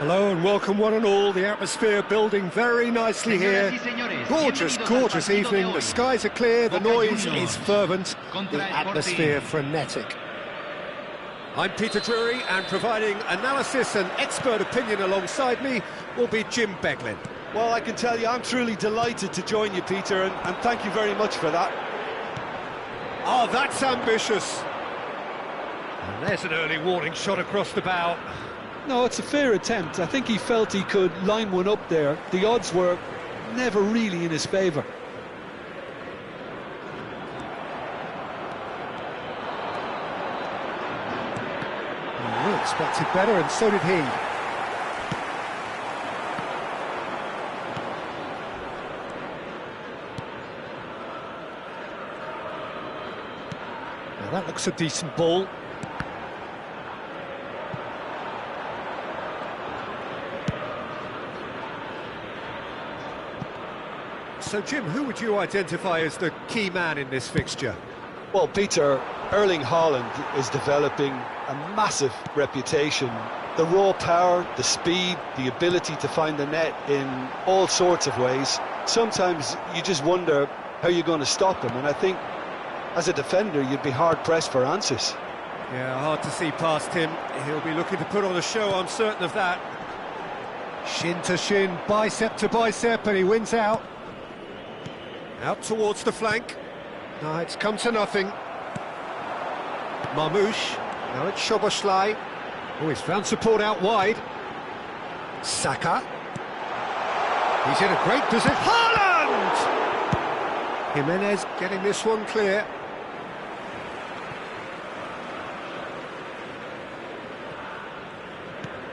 Hello and welcome one and all. The atmosphere building very nicely here. Gorgeous, gorgeous evening. The skies are clear, the noise is fervent, the atmosphere frenetic. I'm Peter Drury, and providing analysis and expert opinion alongside me will be Jim Beglin. Well, I can tell you I'm truly delighted to join you, Peter, and thank you very much for that. Oh, that's ambitious. And there's an early warning shot across the bow. No, it's a fair attempt. I think he felt he could line one up there. The odds were never really in his favour. We expected better, and so did he. Now that looks a decent ball. So, Jim, who would you identify as the key man in this fixture? Well, Peter, Erling Haaland is developing a massive reputation. The raw power, the speed, the ability to find the net in all sorts of ways. Sometimes you just wonder how you're going to stop him, and I think as a defender you'd be hard-pressed for answers. Yeah, hard to see past him. He'll be looking to put on a show, I'm certain of that. Shin to shin, bicep to bicep, and he wins out. Out towards the flank. No, it's come to nothing. Marmoush. Now it's Szoboszlai. Oh, he's found support out wide. Saka. He's in a great position. Haaland! Jimenez getting this one clear.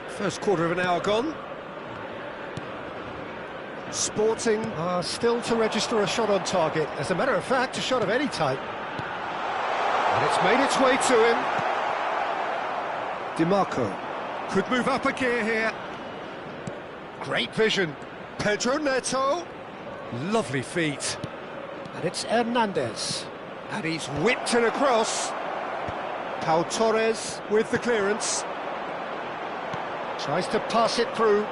First quarter of an hour gone. Sporting are still to register a shot on target. As a matter of fact, a shot of any type. And it's made its way to him. Dimarco could move up a gear here. Great vision. Pedro Neto. Lovely feet. And it's Hernandez. And he's whipped it across. Pau Torres with the clearance. Tries to pass it through.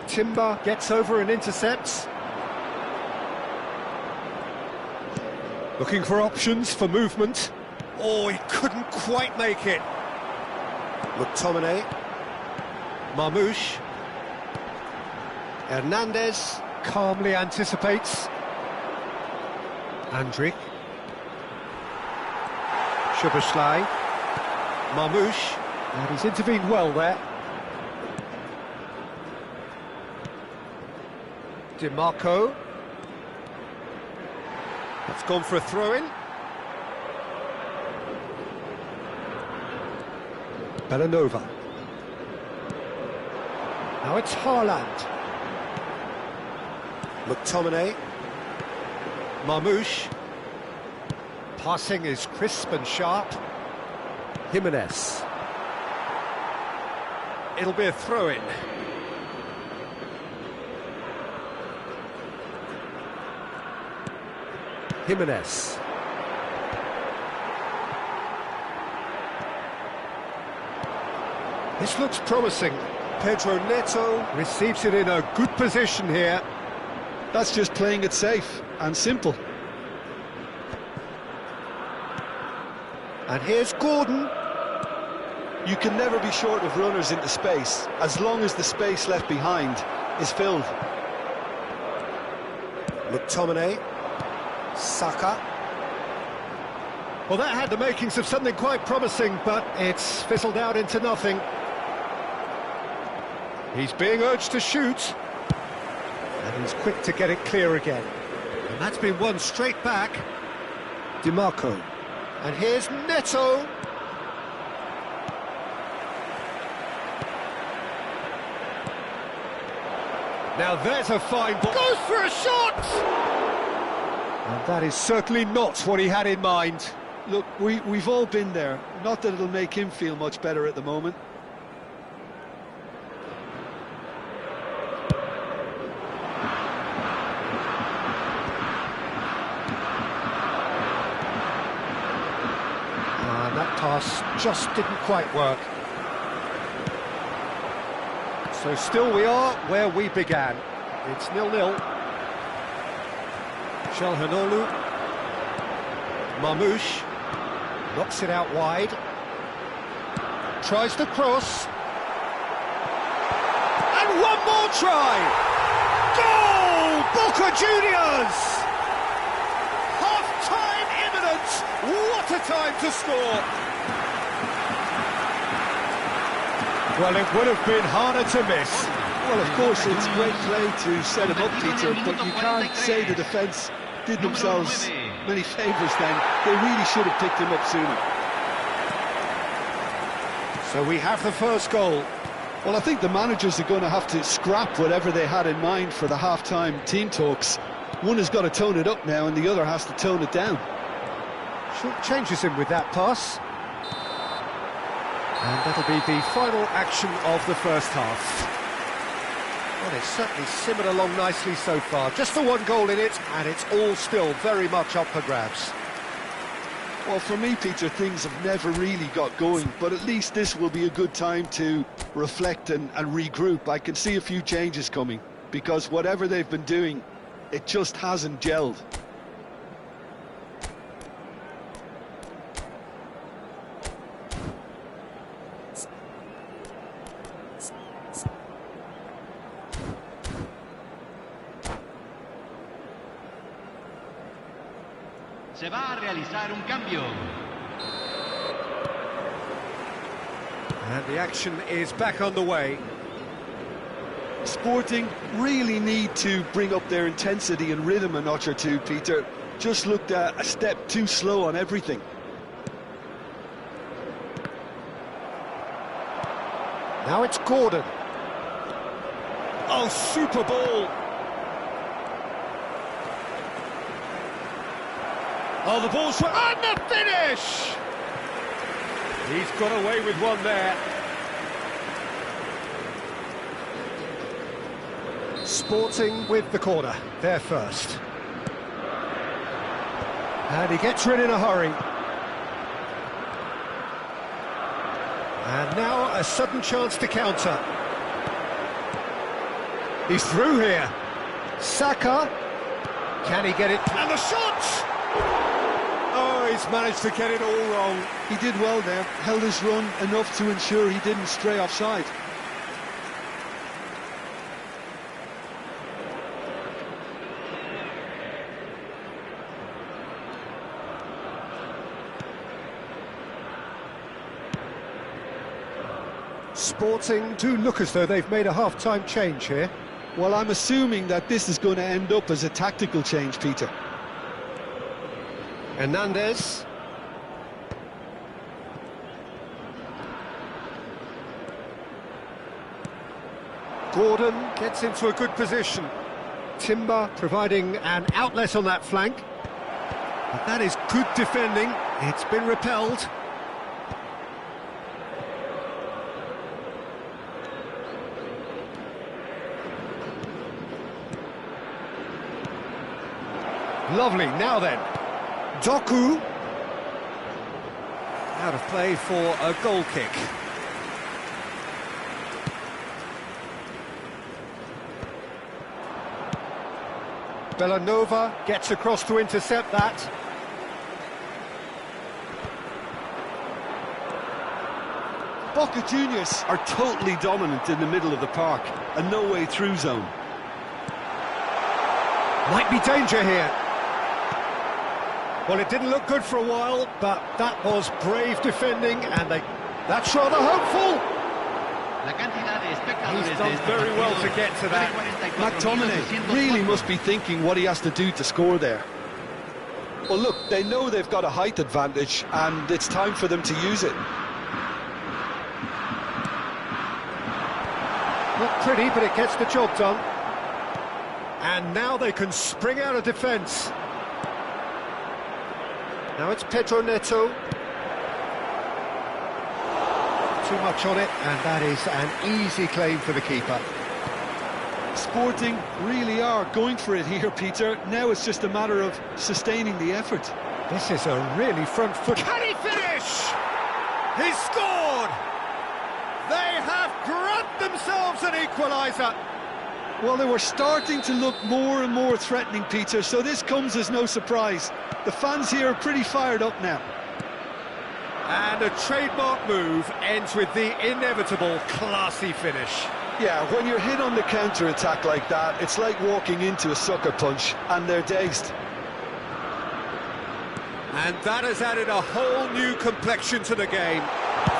Timber gets over and intercepts. Looking for options for movement. Oh, he couldn't quite make it. McTominay. Marmoush. Hernandez calmly anticipates. Andrić. Szoboszlai. Marmoush. And he's intervened well there. Dimarco. That's gone for a throw-in. Bellanova. Now it's Haaland. McTominay. Marmoush. Passing is crisp and sharp. Jimenez. It'll be a throw-in. Jimenez. This looks promising. Pedro Neto receives it in a good position here. That's just playing it safe and simple. And here's Gordon. You can never be short of runners into space, as long as the space left behind is filled. McTominay. Saka. Well, that had the makings of something quite promising, but it's fizzled out into nothing. He's being urged to shoot. And he's quick to get it clear again. And that's been won straight back. Dimarco. And here's Neto. Now there's a fine ball. Goes for a shot! And that is certainly not what he had in mind. Look, we've all been there. Not that it'll make him feel much better at the moment. pass just didn't quite work. So still we are where we began. It's 0-0. Çalhanoğlu. Marmoush. Knocks it out wide. Tries the cross. And one more try! Goal! Boca Juniors! Half-time imminent! What a time to score! Well, it would have been harder to miss. Well, of course, it's great play to set him up, Peter, but you can't say the defence did themselves many favours then. They really should have picked him up sooner. So we have the first goal. Well, I think the managers are going to have to scrap whatever they had in mind for the half-time team talks. One has got to tone it up now and the other has to tone it down. Short changes him with that pass. And that'll be the final action of the first half. Well, it's certainly simmered along nicely so far. Just the one goal in it, and it's all still very much up for grabs. Well, for me, Peter, things have never really got going, but at least this will be a good time to reflect and regroup. I can see a few changes coming, because whatever they've been doing, it just hasn't gelled. Se va a realizar un cambio. And the action is back on the way. Sporting really need to bring up their intensity and rhythm a notch or two, Peter. Just looked a step too slow on everything. Now it's Gordon. Oh, super ball. Oh, the ball's on the finish! He's got away with one there. Sporting with the corner, there first. And he gets rid in a hurry. And now a sudden chance to counter. He's through here. Saka. Can he get it? And the shot! Oh, he's managed to get it all wrong. He did well there, held his run enough to ensure he didn't stray offside. Sporting do look as though they've made a half-time change here. Well, I'm assuming that this is going to end up as a tactical change, Peter. Hernandez. Gordon gets into a good position. Timber providing an outlet on that flank. But that is good defending. It's been repelled. Lovely, now then. Doku. Out of play for a goal kick. Bellanova gets across to intercept that. Boca Juniors are totally dominant in the middle of the park, a no-way-through zone. Might be danger here. Well, it didn't look good for a while, but that was brave defending, and that's rather hopeful. He's done very well to get to that. McTominay really must be thinking what he has to do to score there. Well, look, they know they've got a height advantage, and it's time for them to use it. Not pretty, but it gets the job done. And now they can spring out of defence. Now it's Pedro Neto. Too much on it, and that is an easy claim for the keeper. Sporting really are going for it here, Peter. Now it's just a matter of sustaining the effort. This is a really front foot. Can he finish? He's scored! They have grabbed themselves an equaliser. Well, they were starting to look more and more threatening, Peter, so this comes as no surprise. The fans here are pretty fired up now. And a trademark move ends with the inevitable classy finish. Yeah, when you're hit on the counter-attack like that, it's like walking into a sucker punch, and they're dazed. And that has added a whole new complexion to the game.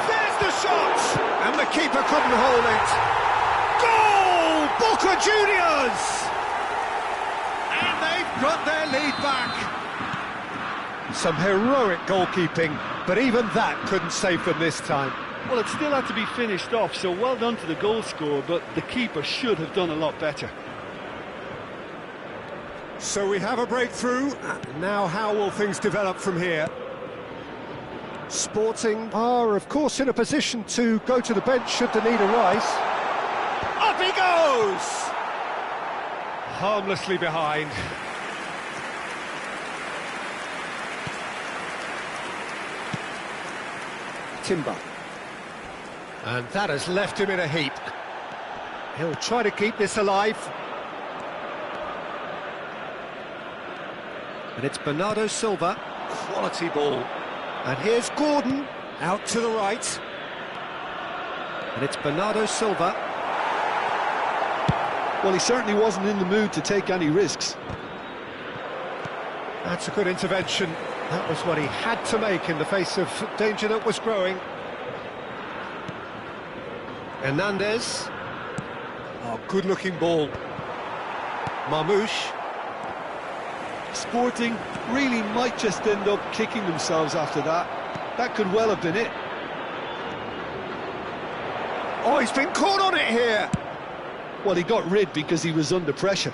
There's the shot! And the keeper couldn't hold it. Goal! Boca Juniors! And they've got their lead back. Some heroic goalkeeping, but even that couldn't save them this time. Well, it still had to be finished off, so well done to the goal scorer, but the keeper should have done a lot better. So we have a breakthrough. Now how will things develop from here? Sporting are, of course, in a position to go to the bench should the need arise. Up he goes! Harmlessly behind. Timber. And that has left him in a heap. He'll try to keep this alive. And it's Bernardo Silva, quality ball. And here's Gordon, out to the right. And it's Bernardo Silva. Well, he certainly wasn't in the mood to take any risks. That's a good intervention. That was what he had to make in the face of danger that was growing. Hernandez. Oh, good-looking ball. Marmoush. Sporting really might just end up kicking themselves after that. That could well have been it. Oh, he's been caught on it here. Well, he got rid because he was under pressure.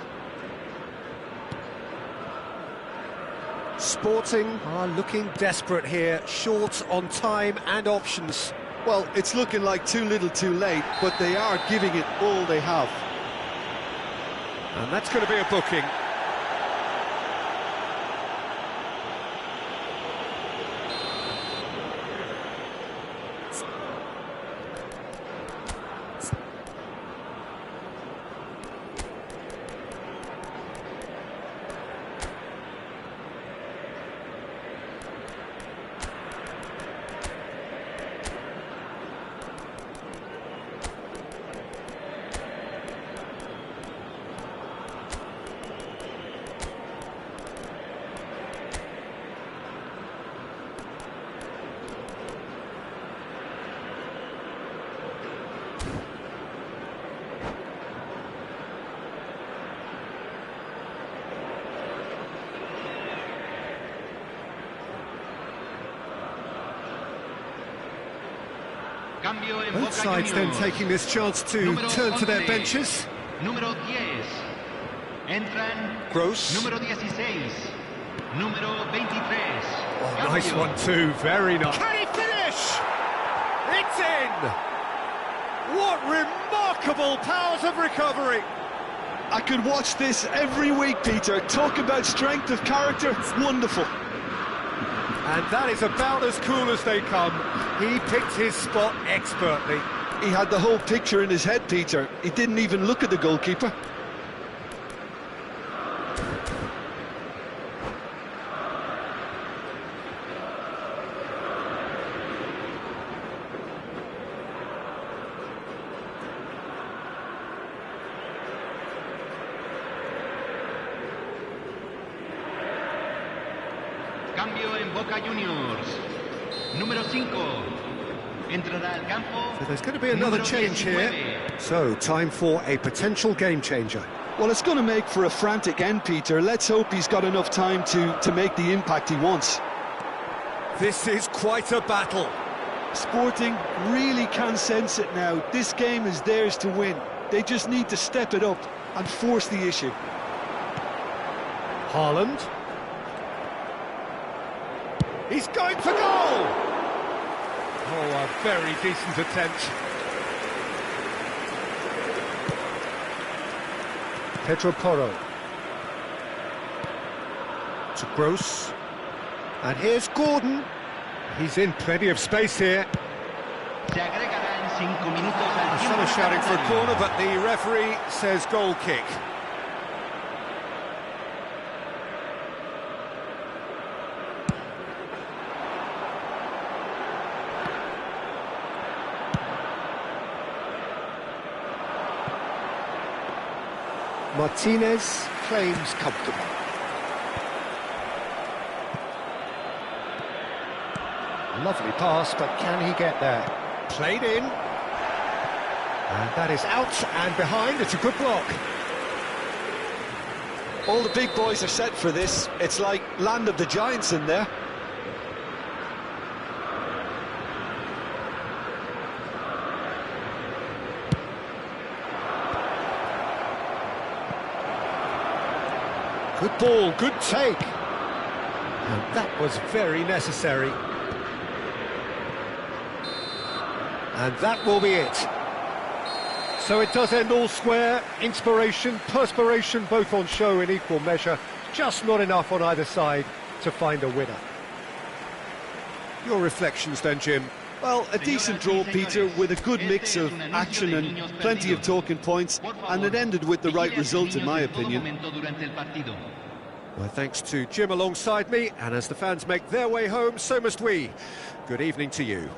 Sporting are looking desperate here, short on time and options. Well, it's looking like too little too late, but they are giving it all they have. And that's going to be a booking. Both sides then taking this chance to turn to their benches. Número 10. Entran. Gross. Número 16. Número 23. Oh, nice one too, very nice. Can he finish? It's in! What remarkable powers of recovery! I could watch this every week, Peter. Talk about strength of character, it's wonderful. And that is about as cool as they come. He picked his spot expertly. He had the whole picture in his head, Peter. He didn't even look at the goalkeeper. Cambio en Boca Juniors. Número 5. Entrará al campo. So there's going to be another change here. So, time for a potential game changer. Well, it's going to make for a frantic end, Peter. Let's hope he's got enough time to make the impact he wants. This is quite a battle. Sporting really can sense it now. This game is theirs to win. They just need to step it up and force the issue. Haaland. He's going for goal! Oh, a very decent attempt. Pedro Porro. To Gross. And here's Gordon. He's in plenty of space here. Se agregará en 5 minutos al tiempo Some are shouting for a reglamentario. corner, but the referee says goal kick. Martinez claims comfortable. Lovely pass, but can he get there? Played in. And that is out and behind. It's a good block. All the big boys are set for this. It's like Land of the Giants in there. Good ball, good take. And that was very necessary. And that will be it. So it does end all square. Inspiration, perspiration, both on show in equal measure. Just not enough on either side to find a winner. Your reflections then, Jim? Well, a decent draw, Peter, with a good mix of action and plenty of talking points, and it ended with the right result, in my opinion. My thanks to Jim alongside me, and as the fans make their way home, so must we. Good evening to you.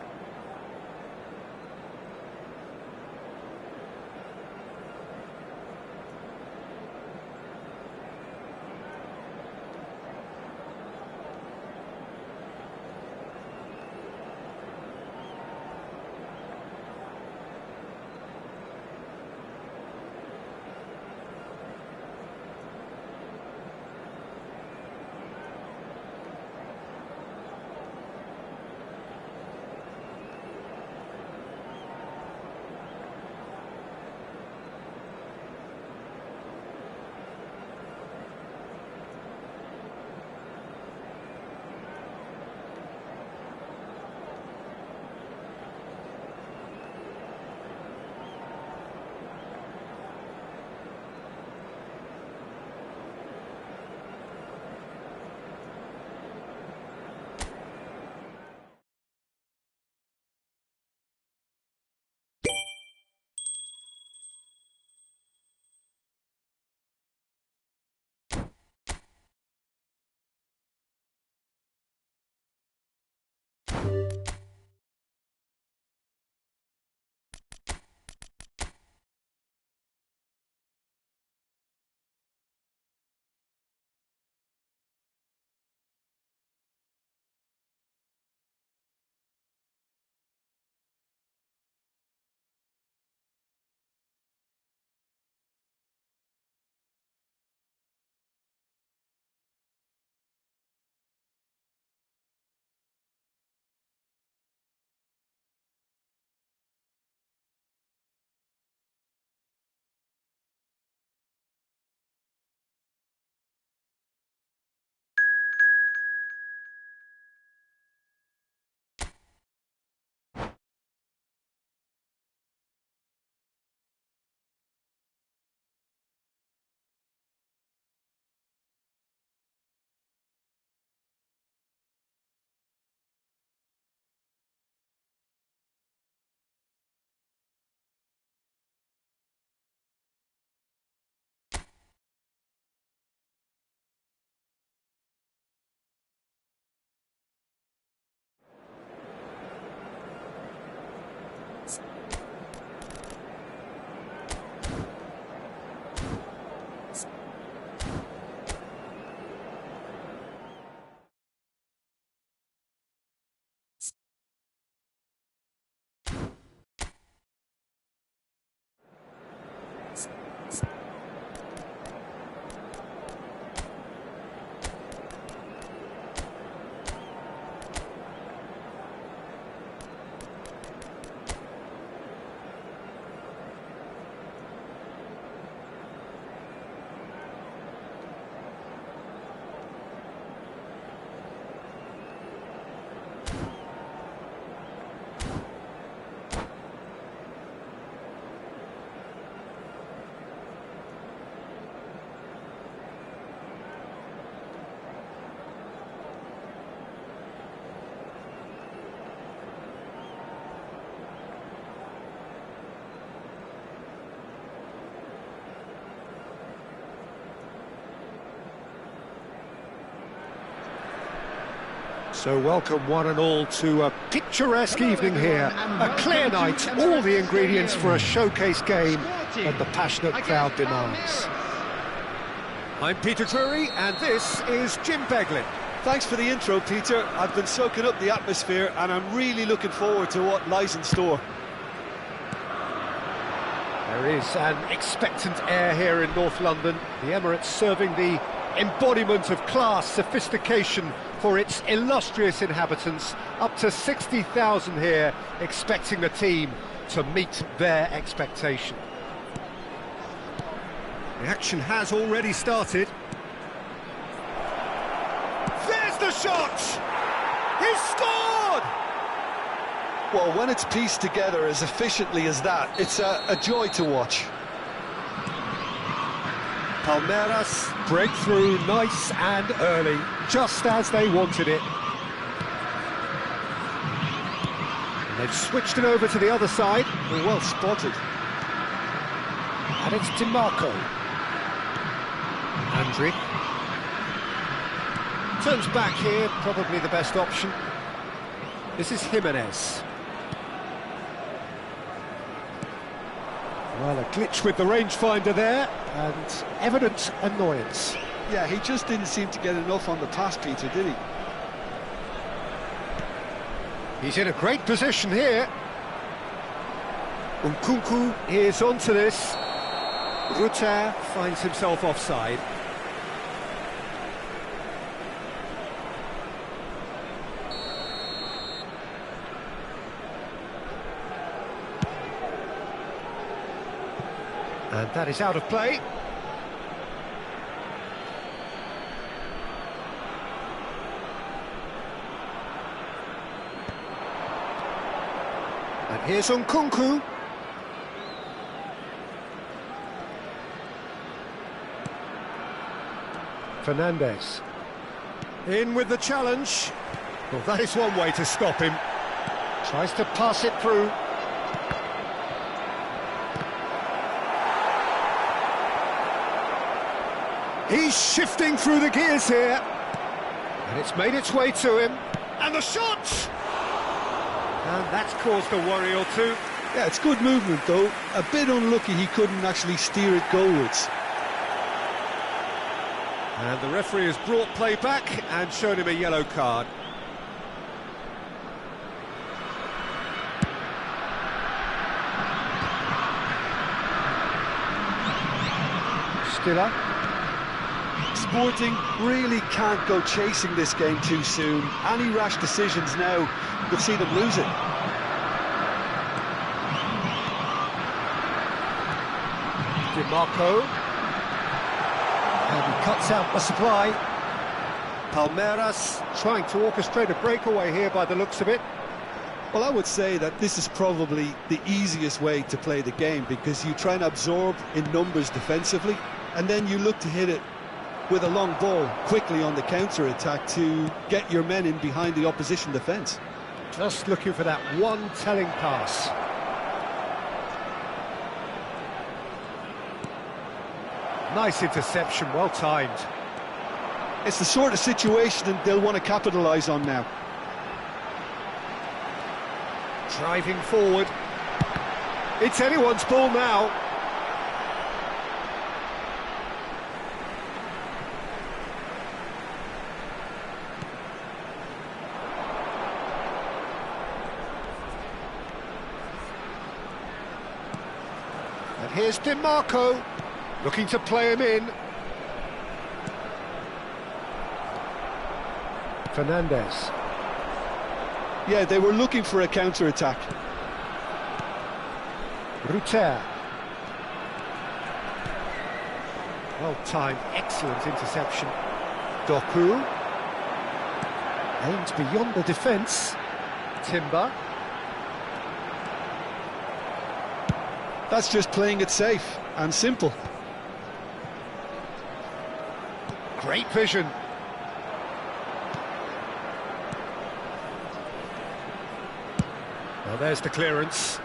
So welcome one and all to a picturesque evening here. A clear night, all the ingredients for a showcase game that the passionate crowd demands. I'm Peter Drury and this is Jim Beglin. Thanks for the intro, Peter. I've been soaking up the atmosphere and I'm really looking forward to what lies in store. There is an expectant air here in North London. The Emirates serving the embodiment of class, sophistication for its illustrious inhabitants. Up to 60,000 here, expecting the team to meet their expectation. The action has already started. There's the shot! He's scored! Well, when it's pieced together as efficiently as that, it's a joy to watch. Palmeiras break through nice and early, just as they wanted it. And they've switched it over to the other side. Well spotted. And it's DiMarco. Andrić. Turns back here, probably the best option. This is Jimenez. Well, a glitch with the rangefinder there, and evident annoyance. Yeah, he just didn't seem to get enough on the pass, Peter, did he? He's in a great position here. Nkunku is onto this. Rutter finds himself offside. And that is out of play. And here's Nkunku. Fernandes. In with the challenge. Well, that is one way to stop him. Tries to pass it through. He's shifting through the gears here. And it's made its way to him. And the shot! And that's caused a worry or two. Yeah, it's good movement, though. A bit unlucky he couldn't actually steer it goalwards. And the referee has brought play back and shown him a yellow card. Stiller. Sporting really can't go chasing this game too soon. Any rash decisions now will see them lose it. DiMarco. And he cuts out the supply. Palmeiras trying to orchestrate a breakaway here by the looks of it. Well, I would say that this is probably the easiest way to play the game, because you try and absorb in numbers defensively, and then you look to hit it with a long ball quickly on the counter-attack to get your men in behind the opposition defence. Just looking for that one telling pass. Nice interception, well timed. It's the sort of situation they'll want to capitalise on now. Driving forward. It's anyone's ball now. And here's DiMarco, looking to play him in. Fernandes. Yeah, they were looking for a counter-attack. Rutter. Well timed, excellent interception. Doku. Aimed beyond the defence. Timber. That's just playing it safe and simple. Great vision. Well, there's the clearance.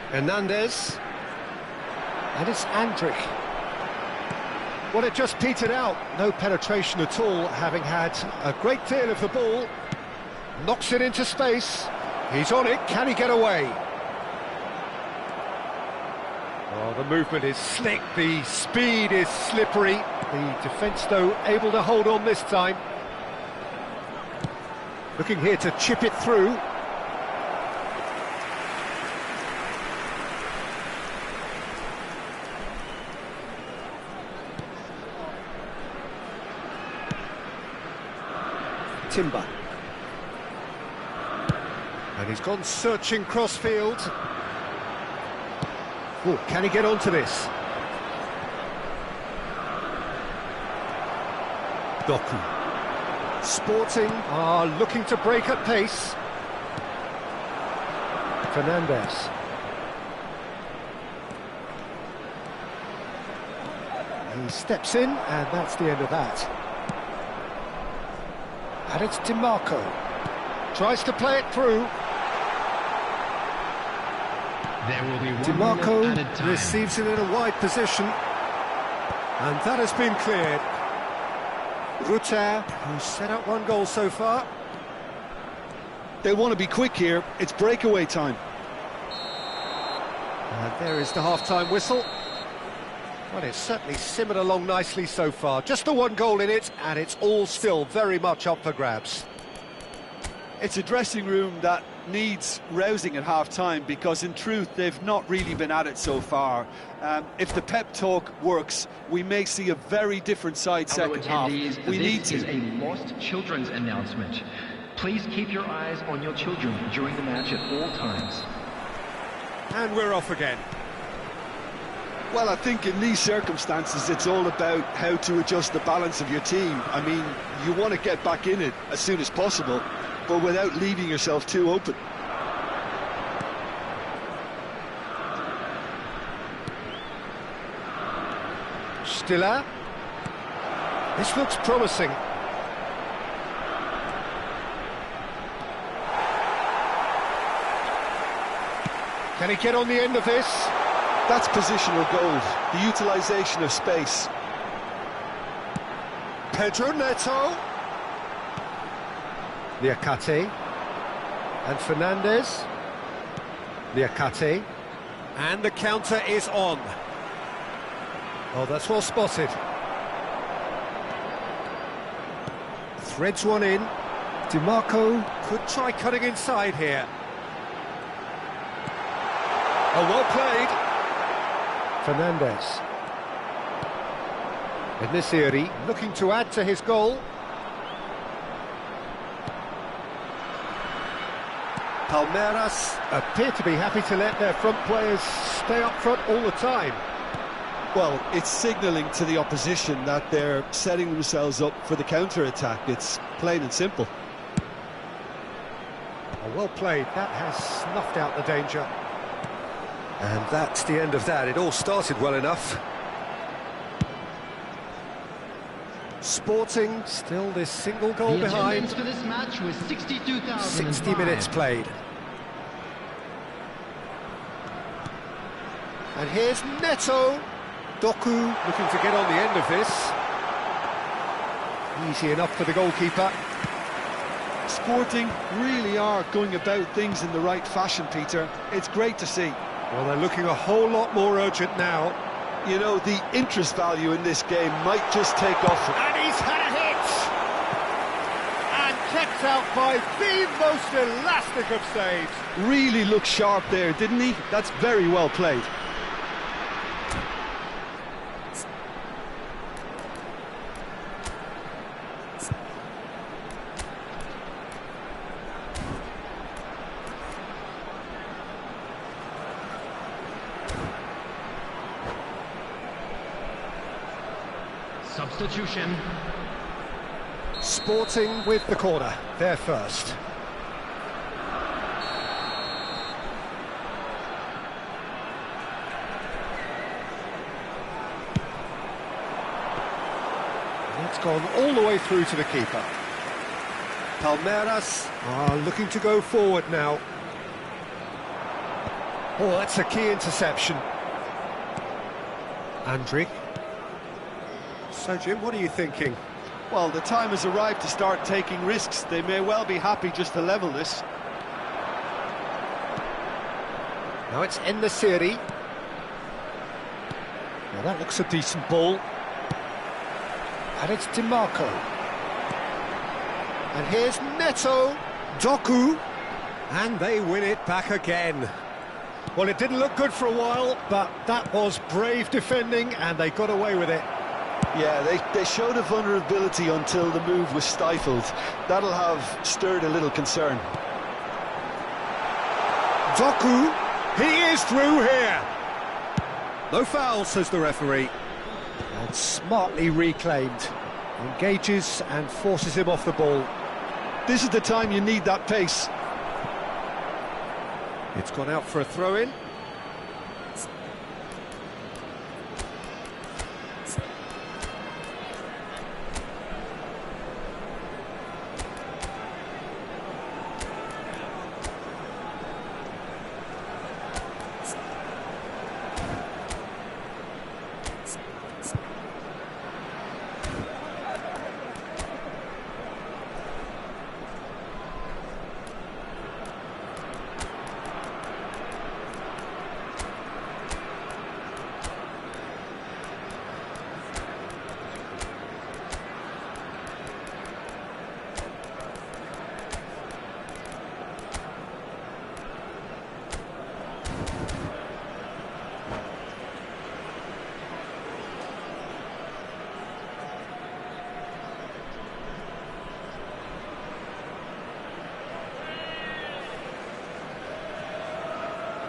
Hernandez. And it's Andrić. Well, it just petered out. No penetration at all, having had a great deal of the ball. Knocks it into space. He's on it. Can he get away? Oh, the movement is slick. The speed is slippery. The defence, though, able to hold on this time. Looking here to chip it through. Timber. And he's gone searching crossfield. Oh, can he get onto this? Doku. Sporting are looking to break at pace. Fernandez. He steps in, and that's the end of that. And it's DiMarco. Tries to play it through. There will be 1 DiMarco minute added time. receives it in a wide position. And that has been cleared. Rutter, who's set up 1 goal so far. They want to be quick here. It's breakaway time. And there is the half-time whistle. Well, it's certainly simmered along nicely so far. Just the 1 goal in it, and it's all still very much up for grabs. It's a dressing room that needs rousing at half-time because, in truth, they've not really been at it so far. If the pep talk works, we may see a very different side Hello, second half. attendees. We need This is to. a lost children's announcement. Please keep your eyes on your children during the match at all times. And we're off again. Well, I think in these circumstances, it's all about how to adjust the balance of your team. I mean, you want to get back in it as soon as possible, but without leaving yourself too open. Stiller. This looks promising. Can he get on the end of this? That's positional gold, the utilisation of space. Pedro Neto. Niakate. And Fernandez. Niakate. And the counter is on. Oh, that's well spotted. Threads one in. DiMarco could try cutting inside here. Oh, well played. Fernandez. Enesiri looking to add to his goal. Palmeiras appear to be happy to let their front players stay up front all the time. Well, it's signalling to the opposition that they're setting themselves up for the counter-attack. It's plain and simple. Oh, well played. That has snuffed out the danger. And that's the end of that. It all started well enough. Sporting still this single goal The behind. attendance for this match was 62,000. 60 minutes played. And here's Neto. Doku looking to get on the end of this. Easy enough for the goalkeeper. Sporting really are going about things in the right fashion, Peter. It's great to see. Well, they're looking a whole lot more urgent now. You know, the interest value in this game might just take off. And he's had a hit! And kept out by the most elastic of saves. Really looked sharp there, didn't he? That's very well played. Substitution. Sporting with the corner, they're first. And it's gone all the way through to the keeper. Palmeiras are looking to go forward now. Oh, that's a key interception. Andrić. So, Jim, what are you thinking? Well, the time has arrived to start taking risks. They may well be happy just to level this. Now it's En-Nesyri. Now that looks a decent ball. And it's DiMarco. And here's Neto. Doku. And they win it back again. Well, it didn't look good for a while, but that was brave defending, and they got away with it. Yeah, they showed a vulnerability until the move was stifled. That'll have stirred a little concern. Doku, he is through here. No foul, says the referee. And smartly reclaimed. Engages and forces him off the ball. This is the time you need that pace. It's gone out for a throw-in.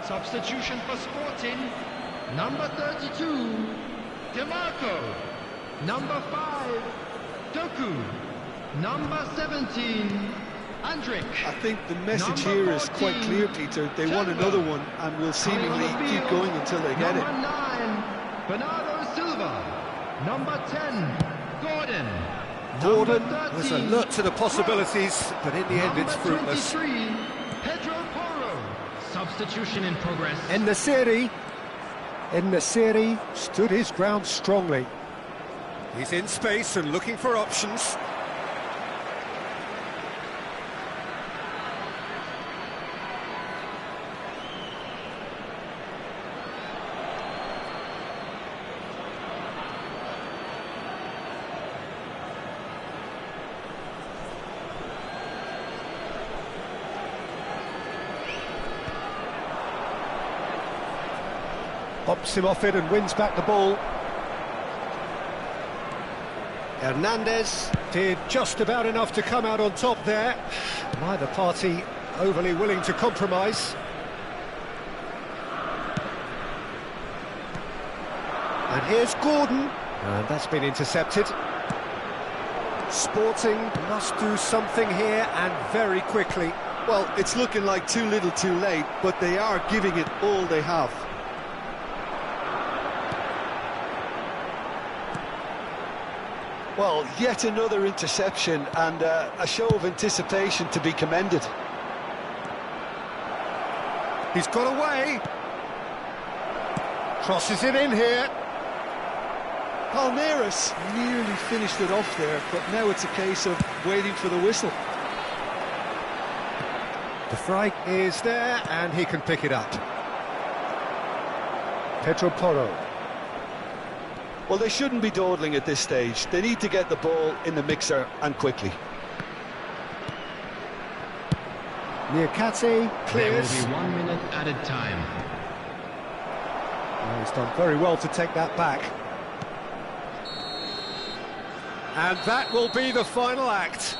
Substitution for Sporting, number 32, DiMarco, number 5, Doku, number 17, Andrić. I think the message here is quite clear, Peter. They want another one and will seemingly keep going until they get it. Number 9, Bernardo Silva, number 10, Gordon. Gordon number 13, was alert to the possibilities, but in the end it's fruitless. 23, Pedro Porro. Substitution in progress. En-Nesyri stood his ground strongly. He's in space and looking for options. Pops him off it and wins back the ball. Hernandez did just about enough to come out on top there. Neither party overly willing to compromise. And here's Gordon, and that's been intercepted. Sporting must do something here, and very quickly. Well, it's looking like too little too late, but they are giving it all they have. Well, yet another interception and a show of anticipation to be commended. He's got away. Crosses it in here. Palmeiras nearly finished it off there, but now it's a case of waiting for the whistle. De Vrij is there, and he can pick it up. Pedro Porro. Well, they shouldn't be dawdling at this stage. They need to get the ball in the mixer and quickly. Niakate There clears. will be 1 minute added time. Oh, he's done very well to take that back. And that will be the final act.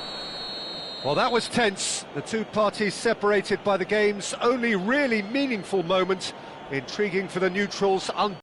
Well, that was tense. The two parties separated by the game's only really meaningful moment. Intriguing for the neutrals.